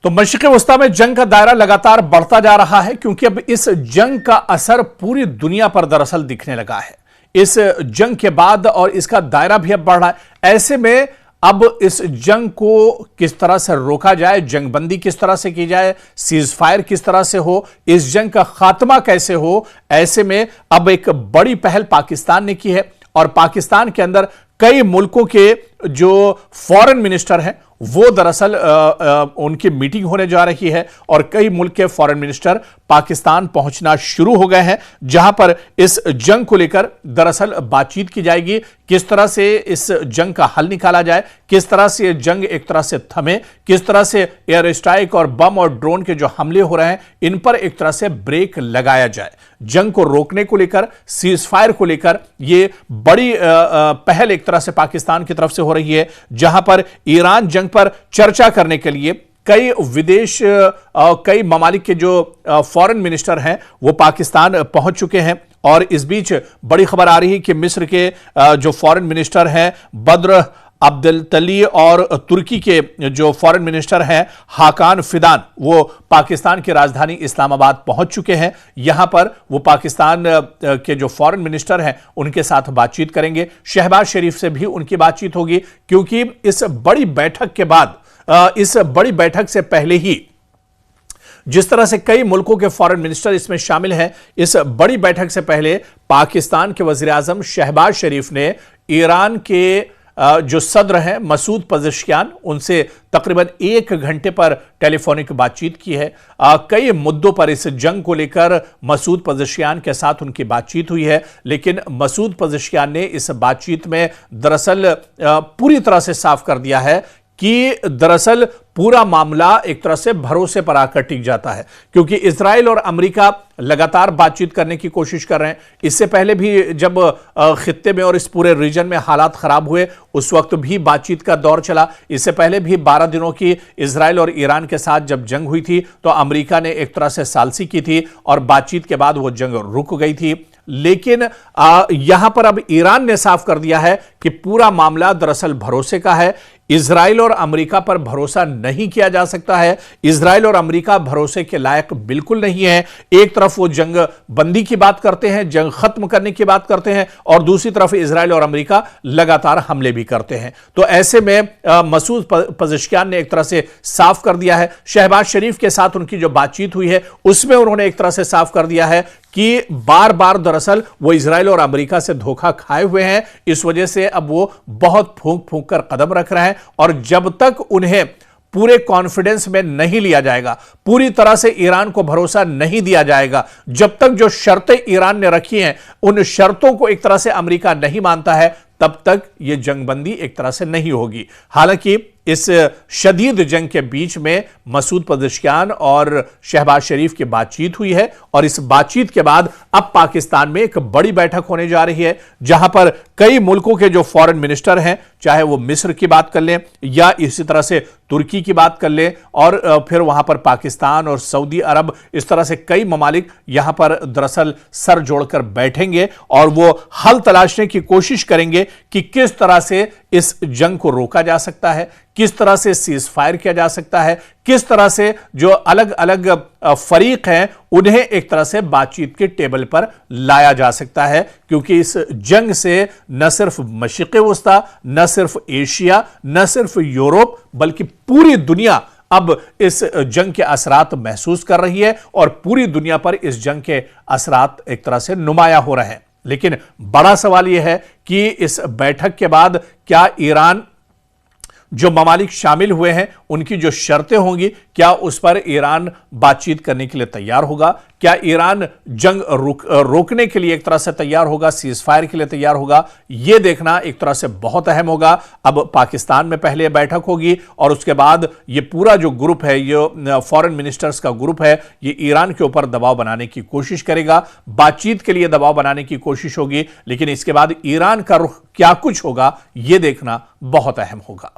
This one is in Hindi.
तो मशरिक़ वस्ता में जंग का दायरा लगातार बढ़ता जा रहा है, क्योंकि अब इस जंग का असर पूरी दुनिया पर दरअसल दिखने लगा है। इस जंग के बाद और इसका दायरा भी अब बढ़ रहा है। ऐसे में अब इस जंग को किस तरह से रोका जाए, जंगबंदी किस तरह से की जाए, सीज फायर किस तरह से हो, इस जंग का खात्मा कैसे हो, ऐसे में अब एक बड़ी पहल पाकिस्तान ने की है। और पाकिस्तान के अंदर कई मुल्कों के जो फॉरेन मिनिस्टर हैं वो दरअसल उनकी मीटिंग होने जा रही है और कई मुल्क के फॉरेन मिनिस्टर पाकिस्तान पहुंचना शुरू हो गए हैं, जहां पर इस जंग को लेकर दरअसल बातचीत की जाएगी। किस तरह से इस जंग का हल निकाला जाए, किस तरह से जंग एक तरह से थमे, किस तरह से एयर स्ट्राइक और बम और ड्रोन के जो हमले हो रहे हैं इन पर एक तरह से ब्रेक लगाया जाए। जंग को रोकने को लेकर, सीज फायर को लेकर यह बड़ी पहल एक तरह से पाकिस्तान की तरफ से हो रही है, जहां पर ईरान जंग पर चर्चा करने के लिए कई कई ममालिक के जो फॉरेन मिनिस्टर हैं वो पाकिस्तान पहुंच चुके हैं। और इस बीच बड़ी खबर आ रही है कि मिस्र के जो फॉरेन मिनिस्टर हैं बद्र अब्देलतली और तुर्की के जो फॉरेन मिनिस्टर हैं हाकान फिदान, वो पाकिस्तान की राजधानी इस्लामाबाद पहुंच चुके हैं। यहां पर वो पाकिस्तान के जो फॉरेन मिनिस्टर हैं उनके साथ बातचीत करेंगे। शहबाज शरीफ से भी उनकी बातचीत होगी, क्योंकि इस बड़ी बैठक के बाद, इस बड़ी बैठक से पहले ही जिस तरह से कई मुल्कों के फॉरेन मिनिस्टर इसमें शामिल हैं, इस बड़ी बैठक से पहले पाकिस्तान के वजीर आजम शहबाज शरीफ ने ईरान के जो सदर हैं मसूद पज़ेश्कियान, उनसे तकरीबन 1 घंटे पर टेलीफोनिक बातचीत की है। कई मुद्दों पर इस जंग को लेकर मसूद पज़ेश्कियान के साथ उनकी बातचीत हुई है, लेकिन मसूद पज़ेश्कियान ने इस बातचीत में दरअसल पूरी तरह से साफ कर दिया है कि दरअसल पूरा मामला एक तरह से भरोसे पर आकर टिक जाता है, क्योंकि इजराइल और अमेरिका लगातार बातचीत करने की कोशिश कर रहे हैं। इससे पहले भी जब खित्ते में और इस पूरे रीजन में हालात खराब हुए उस वक्त भी बातचीत का दौर चला। इससे पहले भी 12 दिनों की इजराइल और ईरान के साथ जब जंग हुई थी तो अमेरिका ने एक तरह से सालसी की थी और बातचीत के बाद वो जंग रुक गई थी। लेकिन यहां पर अब ईरान ने साफ कर दिया है कि पूरा मामला दरअसल भरोसे का है। इजराइल और अमेरिका पर भरोसा नहीं किया जा सकता है। इजराइल और अमेरिका भरोसे के लायक बिल्कुल नहीं है। एक तरफ वो जंग बंदी की बात करते हैं, जंग खत्म करने की बात करते हैं, और दूसरी तरफ इजराइल और अमेरिका लगातार हमले भी करते हैं। तो ऐसे में मसूद पज़ेश्कियान ने एक तरह से साफ कर दिया है। शहबाज शरीफ के साथ उनकी जो बातचीत हुई है उसमें उन्होंने एक तरह से साफ कर दिया है कि बार बार दरअसल वो इजराइल और अमेरिका से धोखा खाए हुए हैं। इस वजह से अब वो बहुत फूंक फूंक कर कदम रख रहे हैं, और जब तक उन्हें पूरे कॉन्फिडेंस में नहीं लिया जाएगा, पूरी तरह से ईरान को भरोसा नहीं दिया जाएगा, जब तक जो शर्तें ईरान ने रखी हैं उन शर्तों को एक तरह से अमेरिका नहीं मानता है, तब तक यह जंगबंदी एक तरह से नहीं होगी। हालांकि इस शदीद जंग के बीच में मसूद पज़ेश्कियान और शहबाज शरीफ की बातचीत हुई है, और इस बातचीत के बाद अब पाकिस्तान में एक बड़ी बैठक होने जा रही है, जहां पर कई मुल्कों के जो फॉरेन मिनिस्टर हैं, चाहे वो मिस्र की बात कर लें या इसी तरह से तुर्की की बात कर लें, और फिर वहां पर पाकिस्तान और सऊदी अरब, इस तरह से कई ममालिक यहां पर दरअसल सर जोड़कर बैठेंगे और वो हल तलाशने की कोशिश करेंगे कि किस तरह से इस जंग को रोका जा सकता है, किस तरह से सीज फायर किया जा सकता है, किस तरह से जो अलग अलग फरीक हैं उन्हें एक तरह से बातचीत के टेबल पर लाया जा सकता है। क्योंकि इस जंग से न सिर्फ मशरिक़ वस्ता, न सिर्फ एशिया, न सिर्फ यूरोप, बल्कि पूरी दुनिया अब इस जंग के असरात महसूस कर रही है, और पूरी दुनिया पर इस जंग के असरात एक तरह से नुमाया हो रहे हैं। लेकिन बड़ा सवाल यह है कि इस बैठक के बाद क्या ईरान, जो ममालिक शामिल हुए हैं, उनकी जो शर्तें होंगी, क्या उस पर ईरान बातचीत करने के लिए तैयार होगा? क्या ईरान जंग रोकने के लिए एक तरह से तैयार होगा, सीज फायर के लिए तैयार होगा? यह देखना एक तरह से बहुत अहम होगा। अब पाकिस्तान में पहले बैठक होगी और उसके बाद ये पूरा जो ग्रुप है, ये फॉरेन मिनिस्टर्स का ग्रुप है, ये ईरान के ऊपर दबाव बनाने की कोशिश करेगा, बातचीत के लिए दबाव बनाने की कोशिश होगी। लेकिन इसके बाद ईरान का रुख क्या कुछ होगा, यह देखना बहुत अहम होगा।